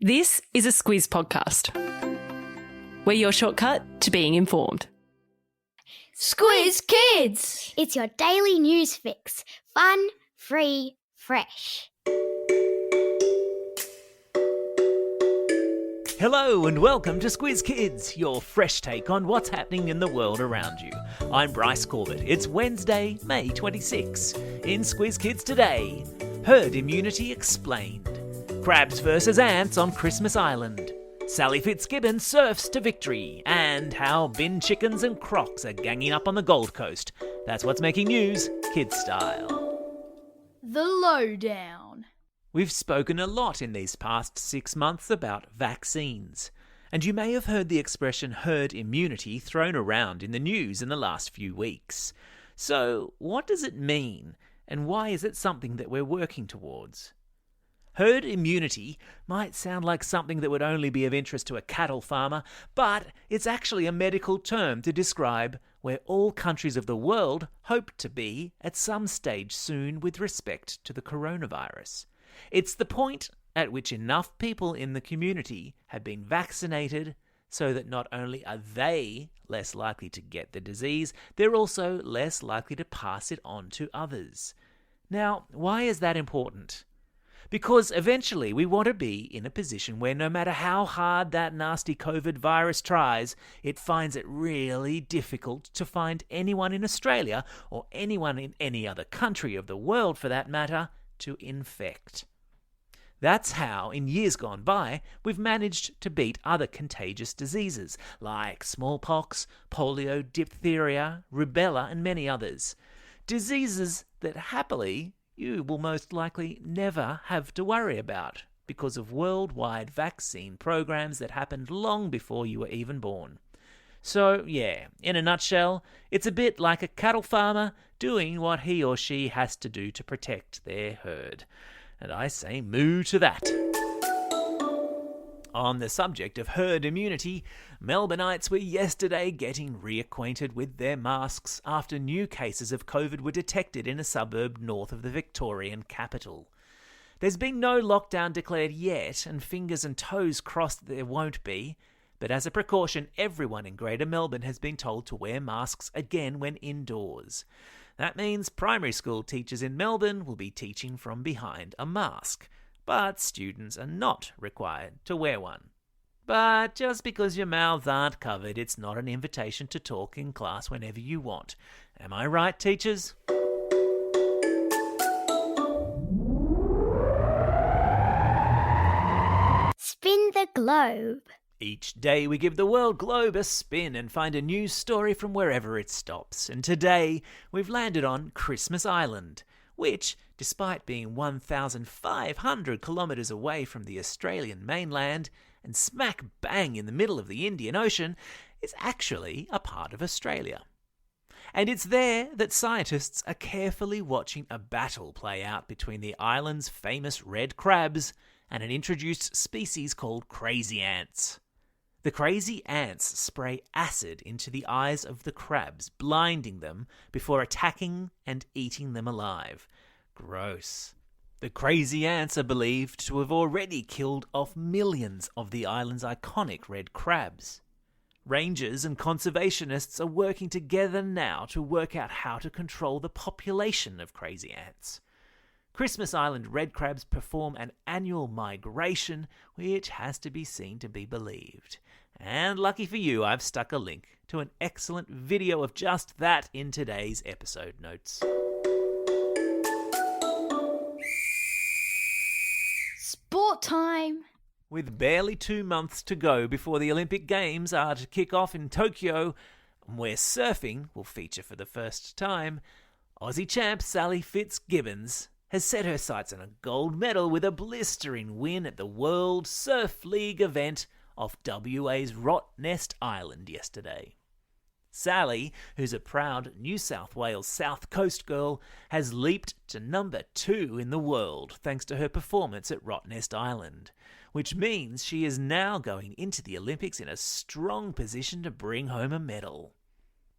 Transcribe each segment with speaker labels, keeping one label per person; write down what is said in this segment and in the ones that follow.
Speaker 1: This is a Squiz podcast. We're your shortcut to being informed.
Speaker 2: Squiz Kids! It's your daily news fix. Fun, free, fresh.
Speaker 3: Hello and welcome to Squiz Kids, your fresh take on what's happening in the world around you. I'm Bryce Corbett. It's Wednesday, May 26. In Squiz Kids today, herd immunity explained. Crabs versus ants on Christmas Island. Sally Fitzgibbon surfs to victory. And how bin chickens and crocs are ganging up on the Gold Coast. That's what's making news, kids style.
Speaker 4: The Lowdown.
Speaker 3: We've spoken a lot in these past 6 months about vaccines. And you may have heard the expression herd immunity thrown around in the news in the last few weeks. So, what does it mean? And why is it something that we're working towards? Herd immunity might sound like something that would only be of interest to a cattle farmer, but it's actually a medical term to describe where all countries of the world hope to be at some stage soon with respect to the coronavirus. It's the point at which enough people in the community have been vaccinated so that not only are they less likely to get the disease, they're also less likely to pass it on to others. Now, why is that important? Because eventually we want to be in a position where no matter how hard that nasty COVID virus tries, it finds it really difficult to find anyone in Australia, or anyone in any other country of the world for that matter, to infect. That's how, in years gone by, we've managed to beat other contagious diseases like smallpox, polio, diphtheria, rubella and many others. Diseases that happily you will most likely never have to worry about because of worldwide vaccine programs that happened long before you were even born. So, yeah, in a nutshell, it's a bit like a cattle farmer doing what he or she has to do to protect their herd. And I say moo to that. On the subject of herd immunity, Melbourneites were yesterday getting reacquainted with their masks after new cases of COVID were detected in a suburb north of the Victorian capital. There's been no lockdown declared yet, and fingers and toes crossed there won't be, but as a precaution, everyone in Greater Melbourne has been told to wear masks again when indoors. That means primary school teachers in Melbourne will be teaching from behind a mask, but students are not required to wear one. But just because your mouths aren't covered, it's not an invitation to talk in class whenever you want. Am I right, teachers?
Speaker 2: Spin the globe.
Speaker 3: Each day we give the world globe a spin and find a news story from wherever it stops. And today we've landed on Christmas Island, which, despite being 1,500 kilometres away from the Australian mainland and smack bang in the middle of the Indian Ocean, is actually a part of Australia. And it's there that scientists are carefully watching a battle play out between the island's famous red crabs and an introduced species called crazy ants. The crazy ants spray acid into the eyes of the crabs, blinding them before attacking and eating them alive. Gross. The crazy ants are believed to have already killed off millions of the island's iconic red crabs. Rangers and conservationists are working together now to work out how to control the population of crazy ants. Christmas Island red crabs perform an annual migration, which has to be seen to be believed. And lucky for you, I've stuck a link to an excellent video of just that in today's episode notes.
Speaker 4: Sport time.
Speaker 3: With barely 2 months to go before the Olympic Games are to kick off in Tokyo, where surfing will feature for the first time, Aussie champ Sally Fitzgibbon has set her sights on a gold medal with a blistering win at the World Surf League event off WA's Rottnest Island yesterday. Sally, who's a proud New South Wales South Coast girl, has leaped to number 2 in the world thanks to her performance at Rottnest Island, which means she is now going into the Olympics in a strong position to bring home a medal.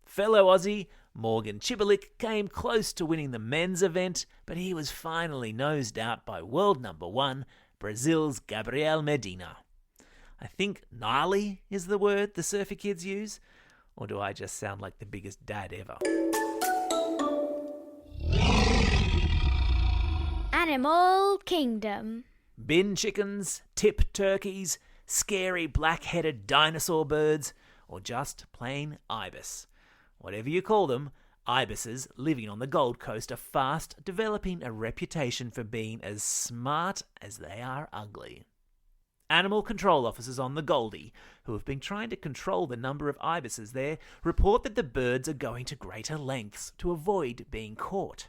Speaker 3: Fellow Aussie Morgan Chibulik came close to winning the men's event, but he was finally nosed out by world number 1, Brazil's Gabriel Medina. I think gnarly is the word the surfer kids use, or do I just sound like the biggest dad ever?
Speaker 2: Animal Kingdom.
Speaker 3: Bin chickens, tip turkeys, scary black-headed dinosaur birds, or just plain ibis. Whatever you call them, ibises living on the Gold Coast are fast developing a reputation for being as smart as they are ugly. Animal control officers on the Goldie, who have been trying to control the number of ibises there, report that the birds are going to greater lengths to avoid being caught.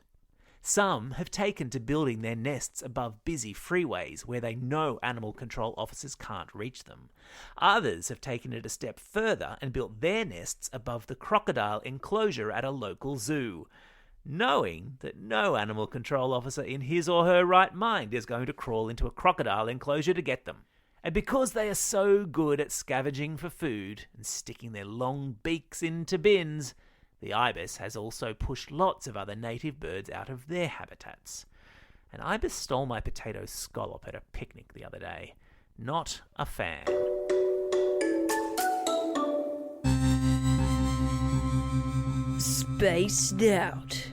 Speaker 3: Some have taken to building their nests above busy freeways where they know animal control officers can't reach them. Others have taken it a step further and built their nests above the crocodile enclosure at a local zoo, knowing that no animal control officer in his or her right mind is going to crawl into a crocodile enclosure to get them. And because they are so good at scavenging for food and sticking their long beaks into bins, the ibis has also pushed lots of other native birds out of their habitats. An ibis stole my potato scallop at a picnic the other day. Not a fan.
Speaker 1: Spaced out.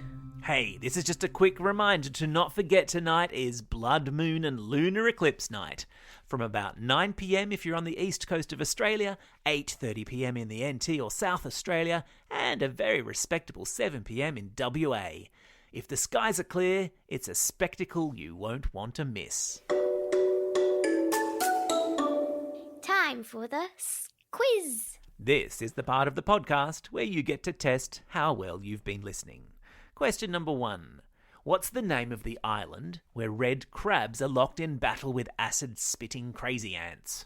Speaker 3: Hey, this is just a quick reminder to not forget tonight is Blood Moon and Lunar Eclipse Night. From about 9 p.m. if you're on the east coast of Australia, 8:30 p.m. in the NT or South Australia, and a very respectable 7 p.m. in WA. If the skies are clear, it's a spectacle you won't want to miss.
Speaker 2: Time for the quiz.
Speaker 3: This is the part of the podcast where you get to test how well you've been listening. Question number 1. What's the name of the island where red crabs are locked in battle with acid-spitting crazy ants?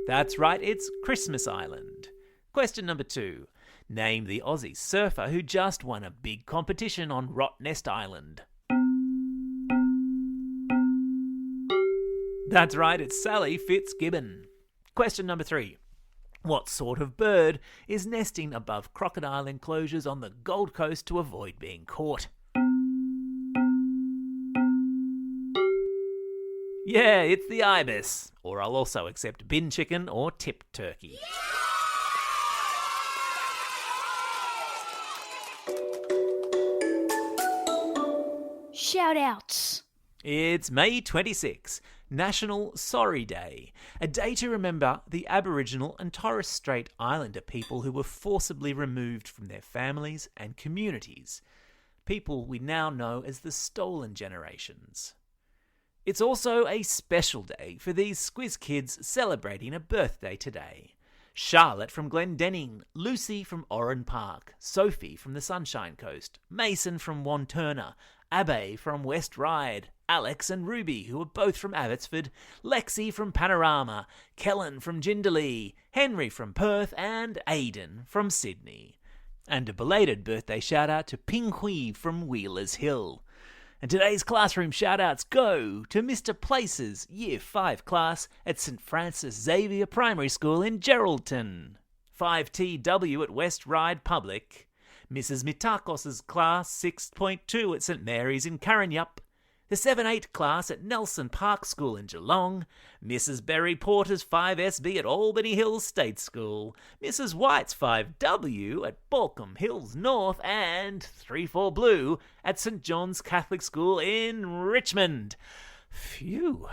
Speaker 3: That's right, it's Christmas Island. Question number 2. Name the Aussie surfer who just won a big competition on Rottnest Island. That's right, it's Sally Fitzgibbon. Question number 3. What sort of bird is nesting above crocodile enclosures on the Gold Coast to avoid being caught? Yeah, it's the ibis, or I'll also accept bin chicken or tip turkey.
Speaker 4: Shout outs.
Speaker 3: It's May 26, National Sorry Day, a day to remember the Aboriginal and Torres Strait Islander people who were forcibly removed from their families and communities, people we now know as the Stolen Generations. It's also a special day for these Squiz Kids celebrating a birthday today. Charlotte from Glendenning, Lucy from Oran Park, Sophie from the Sunshine Coast, Mason from Wanturna, Abe from West Ryde, Alex and Ruby, who are both from Abbotsford, Lexi from Panorama, Kellen from Jindalee, Henry from Perth, and Aidan from Sydney. And a belated birthday shout-out to Ping Hui from Wheelers Hill. And today's classroom shout-outs go to Mr. Place's Year 5 class at St Francis Xavier Primary School in Geraldton, 5TW at West Ryde Public, Mrs. Mitakos' class 6.2 at St Mary's in Karrinyup, the 7-8 class at Nelson Park School in Geelong, Mrs. Berry Porter's 5SB at Albany Hills State School, Mrs. White's 5W at Balcombe Hills North, and 3-4 Blue at St John's Catholic School in Richmond. Phew.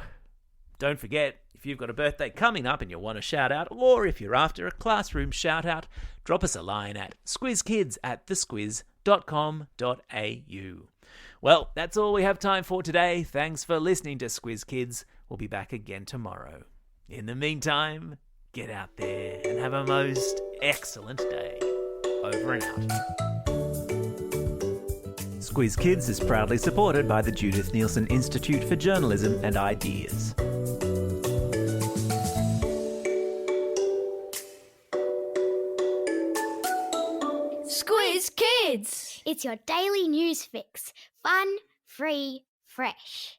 Speaker 3: Don't forget, if you've got a birthday coming up and you want a shout out, or if you're after a classroom shout out, drop us a line at squizkids@thesquiz.com.au. Well, that's all we have time for today. Thanks for listening to Squiz Kids. We'll be back again tomorrow. In the meantime, get out there and have a most excellent day. Over and out. Squiz Kids is proudly supported by the Judith Neilson Institute for Journalism and Ideas.
Speaker 4: Squiz Kids!
Speaker 2: It's your daily news fix. Fun, free, fresh.